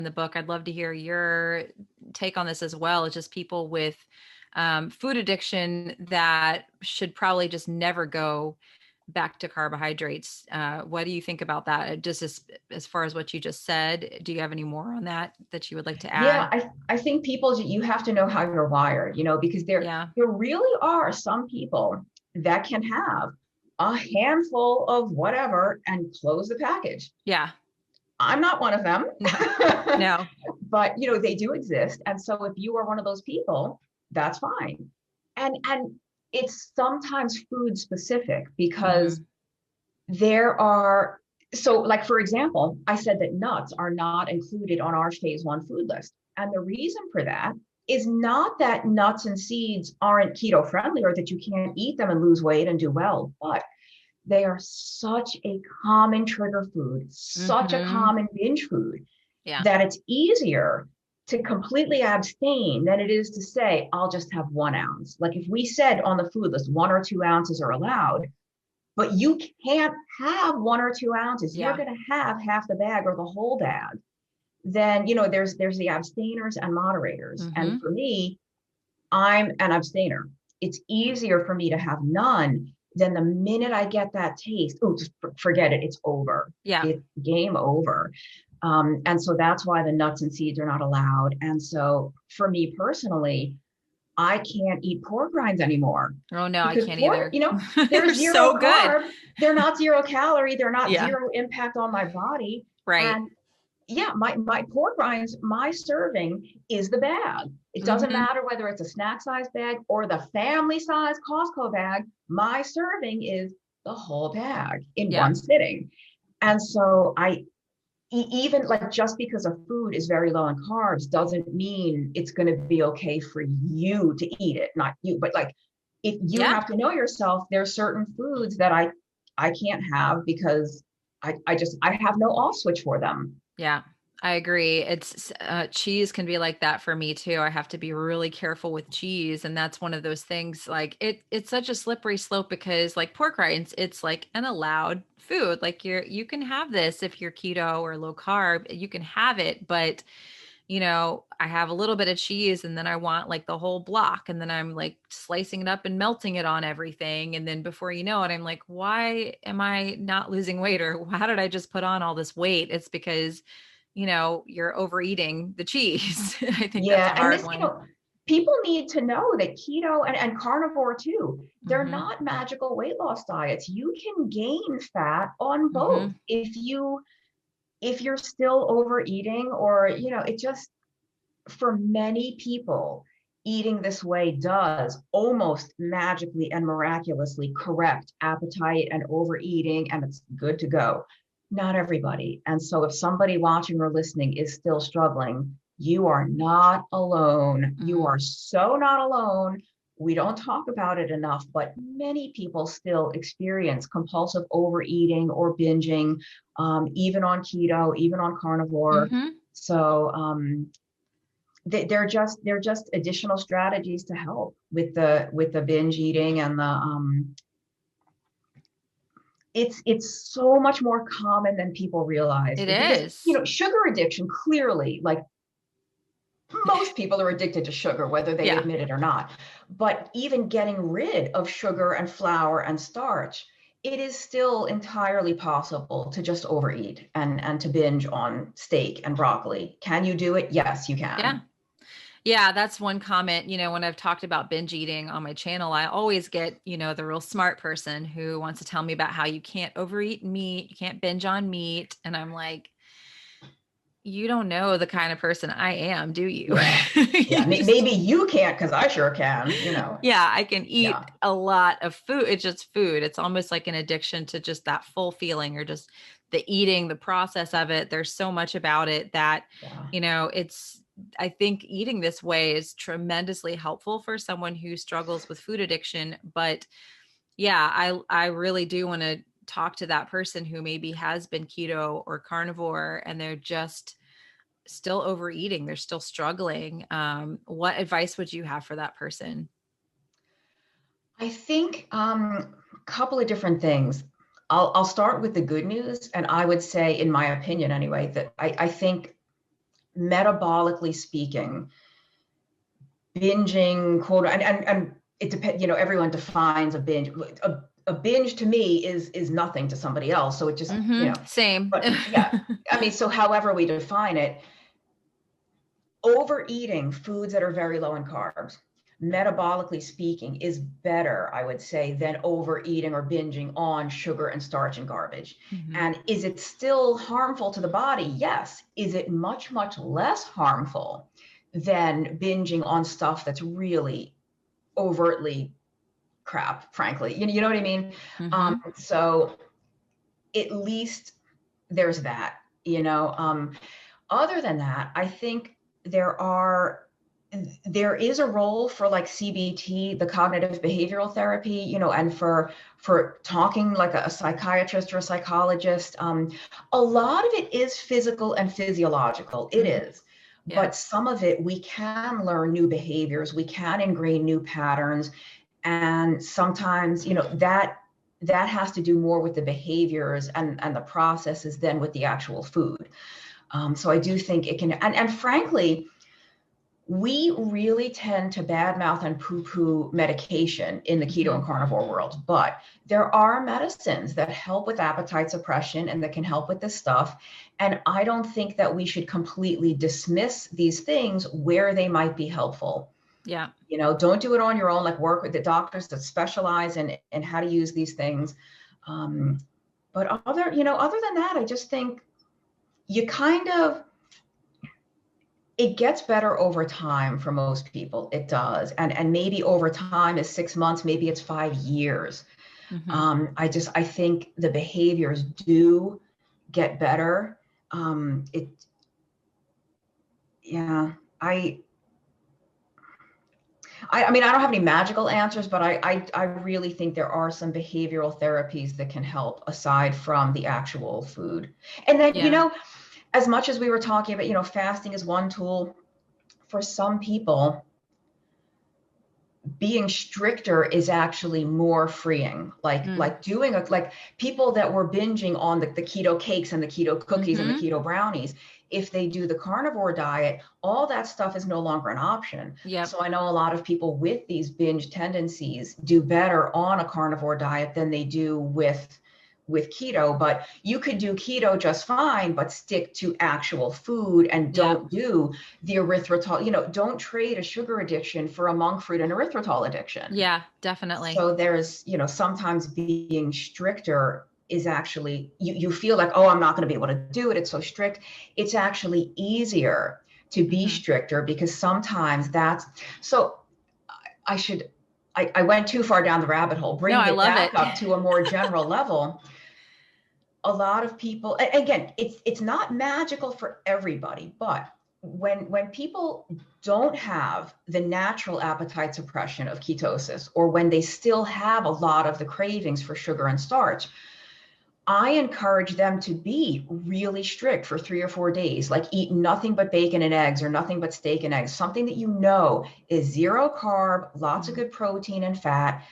in the book. I'd love to hear your take on this as well. It's just people with food addiction that should probably just never go back to carbohydrates. What do you think about that? Just as far as what you just said, do you have any more on that you would like to Yeah, add? I think people, you have to know how you're wired, because Yeah. there really are some people that can have a handful of whatever and close the package. Yeah. I'm not one of them, No, no. but they do exist. And so if you are one of those people, that's fine. And it's sometimes food specific because Hmm. there are, so like, for example, I said that nuts are not included on our phase 1 food list. And the reason for that is not that nuts and seeds aren't keto friendly or that you can't eat them and lose weight and do well, but they are such a common trigger food, such a Hmm. common binge food, Yeah. that it's easier to completely abstain than it is to say, I'll just have 1 ounce. Like if we said on the food list, 1 or 2 ounces are allowed, but you can't have 1 or 2 ounces. You're Yeah. going to have half the bag or the whole bag. Then, there's the abstainers and moderators. And Hmm. for me, I'm an abstainer. It's easier for me to have none than the minute I get that taste. Oh, just forget it. It's over. Yeah. It's game over. And so that's why the nuts and seeds are not allowed. And so for me personally, I can't eat pork rinds anymore Oh no, I because can't pork, either. they're They're zero so good. carb. They're not zero calorie. They're not Yeah. zero impact on my body. Right. And yeah, my pork rinds, my serving is the bag. It doesn't Hmm. matter whether it's a snack size bag or the family size Costco bag. My serving is the whole bag in Yeah. one sitting. And so even like, just because a food is very low in carbs doesn't mean it's going to be okay for you to eat it, not you, but like, if you Yeah. have to know yourself, there's certain foods that I can't have because I have no off switch for them. Yeah, I agree. It's cheese can be like that for me too. I have to be really careful with cheese, and that's one of those things. Like it's such a slippery slope because like pork rinds, it's like an allowed food. Like you can have this if you're keto or low carb, you can have it, but I have a little bit of cheese and then I want like the whole block and then I'm like slicing it up and melting it on everything. And then before you know it, I'm like, why am I not losing weight? Or how did I just put on all this weight? It's because, you're overeating the cheese. I think that's a Yeah, and hard this, one. people need to know that keto and carnivore too, they're Mm-hmm. not magical weight loss diets. You can gain fat on both Mm-hmm. if you're still overeating, or it just, for many people, eating this way does almost magically and miraculously correct appetite and overeating, and it's good to go. Not everybody. And so if somebody watching or listening is still struggling, you are not alone. You Mm. are so not alone. We don't talk about it enough, but many people still experience compulsive overeating or binging, even on keto, even on carnivore. Mm-hmm. So they're just additional strategies to help with the binge eating and the it's so much more common than people realize, It because is. sugar addiction, clearly, like, most people are addicted to sugar whether they Yeah. admit it or not, but even getting rid of sugar and flour and starch, it is still entirely possible to just overeat and to binge on steak and broccoli. Can you do it? Yes, you Yeah. can. Yeah, that's one comment. When I've talked about binge eating on my channel, I always get, the real smart person who wants to tell me about how you can't overeat meat, you can't binge on meat. And I'm like, you don't know the kind of person I am, do you? Yeah. Yeah. You just, Maybe you can't, because I sure can, yeah, I can Yeah. eat a lot of food. It's just food. It's almost like an addiction to just that full feeling or just the eating, the process of it. There's so much about it that, Yeah. it's, I think eating this way is tremendously helpful for someone who struggles with food addiction. But yeah, I really do want to talk to that person who maybe has been keto or carnivore and they're just still overeating. They're still struggling. What advice would you have for that person? I think a couple of different things. I'll start with the good news. And I would say, in my opinion anyway, that I think metabolically speaking, binging, quote, and it depends, everyone defines a binge. A binge to me is nothing to somebody else. So it just, Same. but yeah, I mean, so however we define it, overeating foods that are very low in carbs, metabolically speaking, is better, I would say, than overeating or binging on sugar and starch and garbage. And is it still harmful to the body? Yes. Is it much, much less harmful than binging on stuff that's really overtly crap, frankly? You know what I mean? So at least there's that, other than that, I think there is a role for like CBT, the cognitive behavioral therapy, and for talking like a psychiatrist or a psychologist. A lot of it is physical and physiological. It is. Yeah. But some of it, we can learn new behaviors, we can ingrain new patterns. And sometimes, that has to do more with the behaviors and the processes than with the actual food. So I do think it can, and frankly, we really tend to badmouth and poo-poo medication in the keto and carnivore world, but there are medicines that help with appetite suppression and that can help with this stuff. And I don't think that we should completely dismiss these things where they might be helpful. Yeah. Don't do it on your own, like work with the doctors that specialize in how to use these things. But other than that, I just think you it gets better over time for most people. It does. And maybe over time is 6 months, maybe it's 5 years. I think the behaviors do get better. I mean, I don't have any magical answers, but I really think there are some behavioral therapies that can help aside from the actual food. And then, as much as we were talking about, fasting is one tool. For some people, being stricter is actually more freeing. Like doing like people that were binging on the keto cakes and the keto cookies and the keto brownies, if they do the carnivore diet, all that stuff is no longer an option. Yep. So I know a lot of people with these binge tendencies do better on a carnivore diet than they do with keto. But you could do keto just fine, but stick to actual food and don't do the erythritol, don't trade a sugar addiction for a monk fruit and erythritol addiction. Yeah, definitely. So there's, sometimes being stricter is actually, you feel like, oh, I'm not going to be able to do it, it's so strict. It's actually easier to be stricter, because sometimes so I went too far down the rabbit hole. Bring it back up to a more general level. A lot of people, again, it's not magical for everybody, but when people don't have the natural appetite suppression of ketosis, or when they still have a lot of the cravings for sugar and starch, I encourage them to be really strict for 3 or 4 days, like eat nothing but bacon and eggs or nothing but steak and eggs, something that is 0 carb, lots of good protein and fat,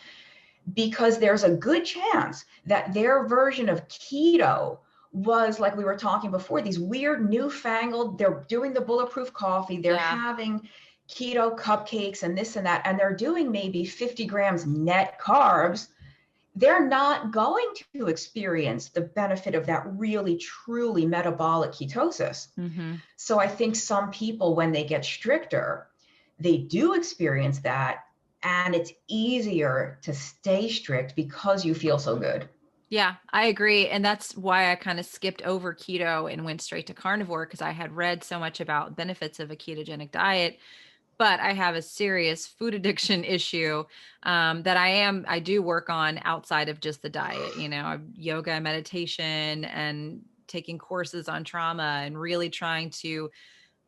because there's a good chance that their version of keto was, like we were talking before, these weird newfangled, they're doing the bulletproof coffee, they're having keto cupcakes and this and that, and they're doing maybe 50 grams net carbs. They're not going to experience the benefit of that really, truly metabolic ketosis. So I think some people, when they get stricter, they do experience that. And it's easier to stay strict because you feel so good. Yeah, I agree. And that's why I kind of skipped over keto and went straight to carnivore, because I had read so much about benefits of a ketogenic diet. But I have a serious food addiction issue that I do work on outside of just the diet, yoga and meditation and taking courses on trauma and really trying to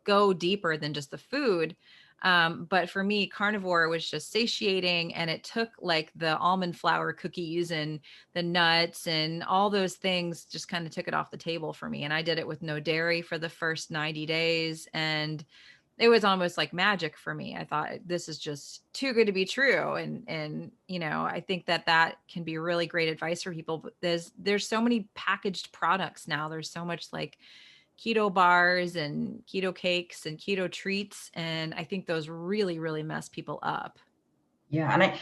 go deeper than just the food. But for me, carnivore was just satiating, and it took like the almond flour cookies and the nuts and all those things, just kind of took it off the table for me. And I did it with no dairy for the first 90 days. And it was almost like magic for me. I thought, this is just too good to be true. And, I think that can be really great advice for people. But there's so many packaged products now. There's so much like keto bars and keto cakes and keto treats. And I think those really, really mess people up. Yeah. And